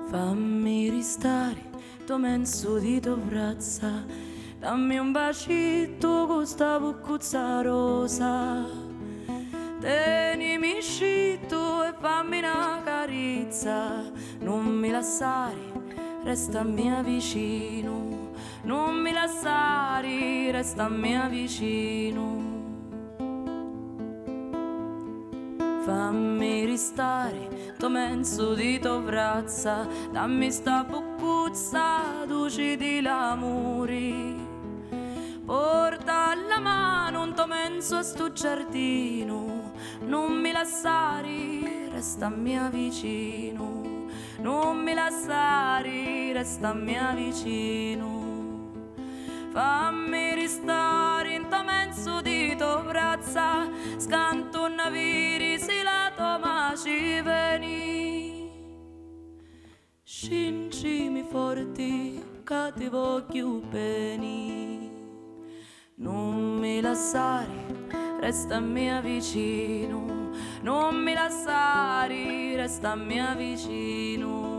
Fammi ristare, tu menso di tua brazza, dammi un bacetto con sta buccuzza rosa. Tenimi scitto e fammi una carizza, non mi lasciare, resta mia vicino, non mi lasciare, resta mia vicino. Fammi ristare, tu menso di tua brazza, dammi sta buccuzza, duci di l'amore. Porta la mano un tuo menso a sto giardino, non mi lasciare, resta mia vicino, non mi lasciare, resta mia vicino. Fammi ristare in tuo menso di tua brazza, scanto una viri si la tua maci veni. Scincimi forti che ti voglio bene. Non mi lasciare, resta mia vicino, non mi lasciare, resta mia vicino.